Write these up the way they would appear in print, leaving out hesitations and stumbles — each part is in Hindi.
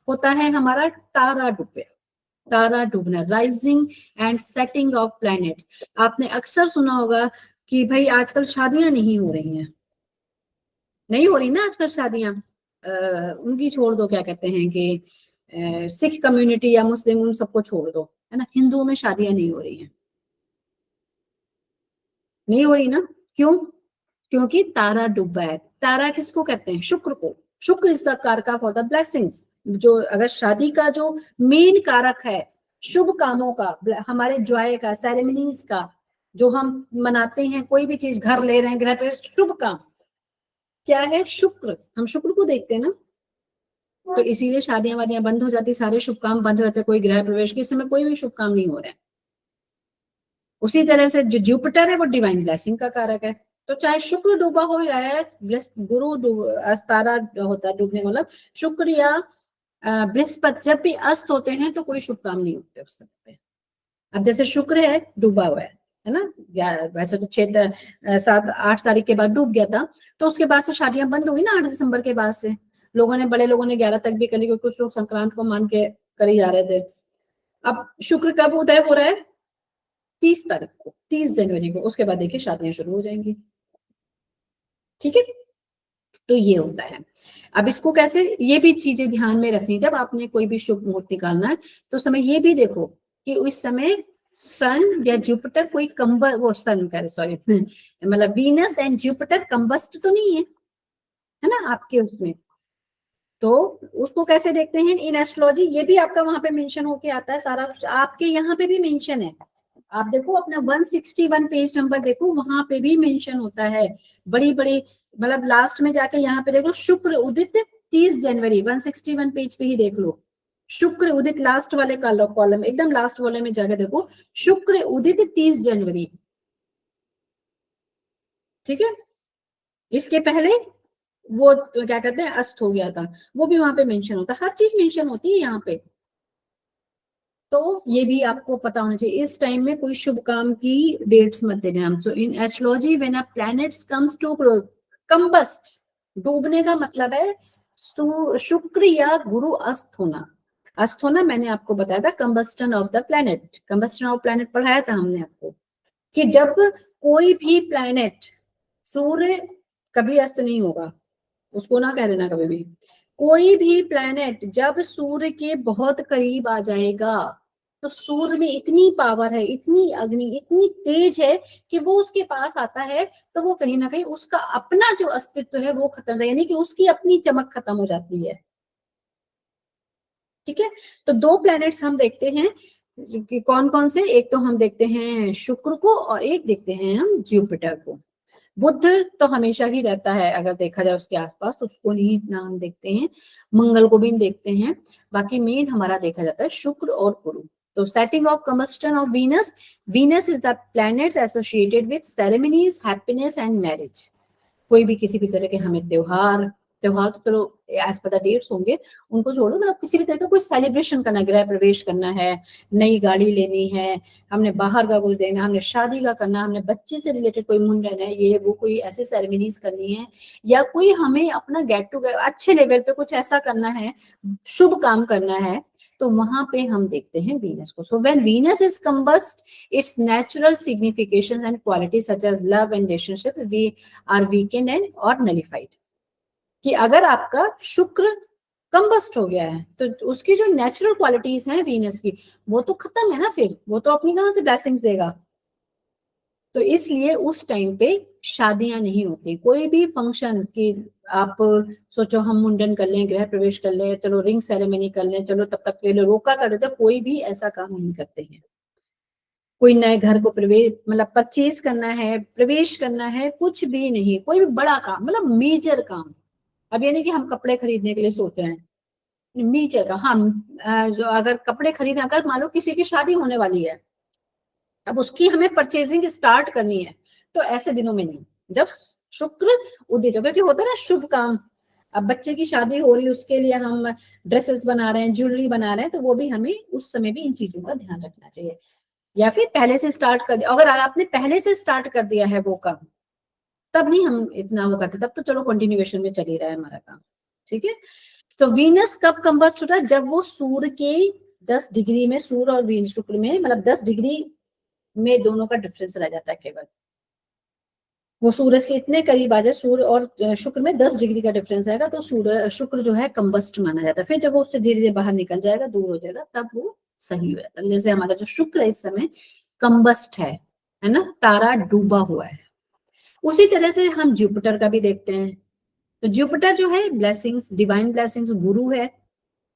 होता है हमारा तारा डूबना, तारा डूबना, rising and setting of planets. आपने अक्सर सुना होगा कि भाई आजकल शादियां नहीं हो रही हैं, नहीं हो रही ना आजकल शादियां, उनकी छोड़ दो, क्या कहते हैं कि सिख कम्युनिटी या मुस्लिम, उन सबको छोड़ दो, है ना, हिंदुओं में शादियां नहीं हो रही हैं, नहीं हो रही ना, क्यों? क्योंकि तारा डूबा है। तारा किसको कहते हैं? शुक्र को। शुक्र इज द कारक फॉर द ब्लेसिंग्स। जो अगर शादी का जो मेन कारक है शुभ कामों का, हमारे जॉय का, सेरेमनीज का, जो हम मनाते हैं, कोई भी चीज घर ले रहे हैं, गृह प्रवेश, शुभ काम क्या है? शुक्र। हम शुक्र को देखते हैं ना, तो इसीलिए शादियां वादियां बंद हो जाती, सारे शुभ काम बंद हो जाते, कोई गृह प्रवेश के समय कोई भी शुभ काम नहीं हो रहा है। उसी तरह से जो जुपिटर है वो डिवाइन ब्लेसिंग का कारक है, तो चाहे शुक्र डूबा हो या गुरु तारा होता है डूबने का मतलब, शुक्र या बृहस्पति जब भी अस्त होते हैं तो कोई शुभ काम नहीं होते उस समय पे। अब जैसे शुक्र है डूबा हुआ है ना, वैसे तो 6-7-8 तारीख के बाद डूब गया था, तो उसके बाद से शादियां बंद हुई ना 8 दिसंबर के बाद से। लोगों ने, बड़े लोगों ने 11 तक भी करी, कुछ लोग संक्रांत को मान के करी जा रहे थे। अब शुक्र कब उदय हो रहा है? 30 तारीख को, 30 जनवरी को, उसके बाद देखिए शादियां शुरू हो जाएंगी। ठीक है, तो ये होता है। अब इसको कैसे, ये भी चीजें ध्यान में रखनी, जब आपने कोई भी शुभ मुहूर्त निकालना है तो समय ये भी देखो कि उस समय सन या जुपिटर कोई वो सन कह रहे, सॉरी मतलब वीनस एंड जुपिटर कंबस्ट तो नहीं है ना आपके उसमें, तो उसको कैसे देखते हैं इन एस्ट्रोलॉजी? ये भी आपका वहां पे मेंशन होके आता है, सारा कुछ आपके यहाँ पे भी मेंशन है। आप देखो अपना 161 पेज नंबर देखो, वहां पे भी मेंशन होता है, बड़ी बड़ी, मतलब लास्ट में जाके यहाँ पे देखो, शुक्र उदित 30 जनवरी, 161 पेज पे ही देख लो, शुक्र उदित लास्ट वाले कॉलम, एकदम लास्ट वाले में जाके देखो, शुक्र उदित 30 जनवरी। ठीक है, इसके पहले वो तो क्या कहते हैं अस्त हो गया था, वो भी वहां पे मेंशन होता है, हर चीज मेंशन होती है यहाँ पे। तो ये भी आपको पता होना चाहिए, इस टाइम में कोई शुभ काम की डेट्स मत देना। So in astrology when a planets comes to combust, डूबने का मतलब है शुक्र या गुरु अस्त होना। अस्त होना मैंने आपको बताया था, combustion of the planet, combustion of planet पढ़ाया था हमने आपको, कि जब कोई भी प्लैनेट, सूर्य कभी अस्त नहीं होगा, उसको ना कह देना कभी भी, कोई भी प्लैनेट जब सूर्य के बहुत करीब आ जाएगा, तो सूर्य में इतनी पावर है, इतनी अग्नि इतनी तेज है कि वो उसके पास आता है तो वो कहीं ना कहीं उसका अपना जो अस्तित्व है वो खत्म, यानी कि उसकी अपनी चमक खत्म हो जाती है। ठीक है, तो 2 प्लैनेट्स हम देखते हैं कि कौन कौन से, एक तो हम देखते हैं शुक्र को और एक देखते हैं हम जुपिटर को। बुध तो हमेशा ही रहता है, अगर देखा जाए उसके आसपास, तो उसको नहीं इतना हम देखते हैं, मंगल को भी देखते हैं, बाकी मेन हमारा देखा जाता है शुक्र और गुरु। तो setting of combustion of Venus, Venus is the planets associated with ceremonies, happiness and marriage. कोई भी किसी भी तरह के हमें त्योहार, त्योहार तो चलो एज पर द डेट्स होंगे, उनको छोड़ो, मतलब किसी भी तरह का कोई सेलिब्रेशन करना, गृह प्रवेश करना है, नई गाड़ी लेनी है, हमने बाहर का कुछ देना, हमने शादी का करना, हमने बच्चे से रिलेटेड कोई मुंडन है, ये वो कोई ऐसे सेरेमनीज करनी है, या कोई हमें अपना गेट टूगेदर अच्छे लेवल पे कुछ ऐसा करना है, शुभ काम करना है, तो वहां पे हम देखते हैं वीनस को। So when Venus is combust, its natural significations and qualities such as love and relationship we are weakened and or nullified। कि अगर आपका शुक्र कंबस्ट हो गया है तो उसकी जो नेचुरल क्वालिटीज हैं वीनस की, वो तो खत्म है ना, फिर वो तो अपनी कहां से ब्लेसिंग्स देगा। तो इसलिए उस टाइम पे शादियां नहीं होती, कोई भी फंक्शन की आप सोचो हम मुंडन कर लें, गृह प्रवेश कर लें, चलो रिंग सेरेमनी कर लें, चलो तब तक के लिए रोका कर देते, कोई भी ऐसा काम नहीं करते हैं। कोई नए घर को प्रवेश, मतलब परचेज करना है, प्रवेश करना है, कुछ भी नहीं, कोई भी बड़ा काम, मतलब मेजर काम। अब ये नहीं कि हम कपड़े खरीदने के लिए सोच रहे हैं, मेजर का हम जो अगर कपड़े खरीदना, अगर मान लो किसी की शादी होने वाली है, अब उसकी हमें परचेजिंग स्टार्ट करनी है, तो ऐसे दिनों में नहीं, जब शुक्र उदित हो, क्योंकि होता है ना शुभ काम। अब बच्चे की शादी हो रही है, उसके लिए हम ड्रेसेस बना रहे हैं, ज्वेलरी बना रहे हैं, तो वो भी हमें उस समय भी इन चीजों का ध्यान रखना चाहिए। या फिर पहले से स्टार्ट कर दिया, अगर आपने पहले से स्टार्ट कर दिया है वो काम, तब नहीं हम इतना वो करते, तब तो चलो कंटिन्यूएशन में चल ही रहा है हमारा काम। ठीक है, तो वीनस कब कंबस्ट होता है? जब वो सूर्य के 10 डिग्री में, सूर्य और वीनस शुक्र में मतलब 10 डिग्री में दोनों का डिफरेंस रह जाता है केवल। वो सूरज के इतने करीब आ जाए, सूर्य और शुक्र में 10 डिग्री का डिफरेंस आएगा तो सूर्य शुक्र जो है कंबस्ट माना जाता है। फिर जब वो उससे धीरे धीरे बाहर निकल जाएगा, दूर हो जाएगा, तब वो सही हो जाता है। जैसे हमारा जो शुक्र है इस समय कंबस्ट है ना, तारा डूबा हुआ है। उसी तरह से हम जुपिटर का भी देखते हैं। तो जुपिटर जो है ब्लेसिंग्स, डिवाइन ब्लेसिंग्स, गुरु है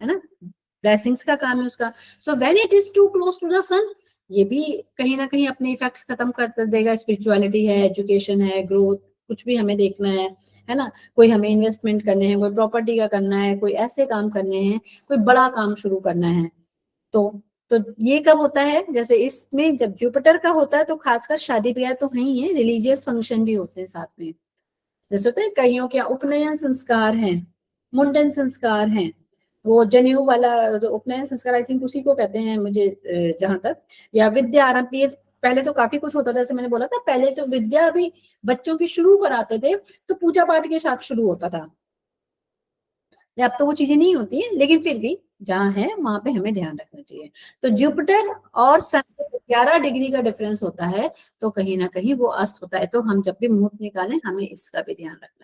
ना, ब्लेसिंग्स का काम है उसका। So when it is too close to the sun, ये भी कहीं ना कहीं अपने इफेक्ट्स खत्म कर देगा। स्पिरिचुअलिटी है, एजुकेशन है, ग्रोथ, कुछ भी हमें देखना है ना, कोई हमें इन्वेस्टमेंट करने हैं, कोई प्रॉपर्टी का करना है, कोई ऐसे काम करने हैं, कोई बड़ा काम शुरू करना है, तो ये कब होता है? जैसे इसमें जब जुपिटर का होता है तो खासकर शादी ब्याह तो है ही है, रिलीजियस फंक्शन भी होते हैं साथ में। जैसे होता है कईयों के उपनयन संस्कार हैं, मुंडन संस्कार हैं, वो जनेऊ वाला जो उपनयन संस्कार, आई थिंक उसी को कहते हैं मुझे जहां तक, या विद्या आरंभ। ये पहले तो काफी कुछ होता था, जैसे मैंने बोला था पहले जो विद्या अभी बच्चों की शुरू कराते थे तो पूजा पाठ के साथ शुरू होता था। अब तो वो चीजें नहीं होती है, लेकिन फिर भी जहाँ है वहां पे हमें ध्यान रखना चाहिए। तो जुपिटर और सन 11 डिग्री का डिफरेंस होता है, तो कहीं ना कहीं वो अस्त होता है। तो हम जब भी मुहूर्त निकालें हमें इसका भी ध्यान रखना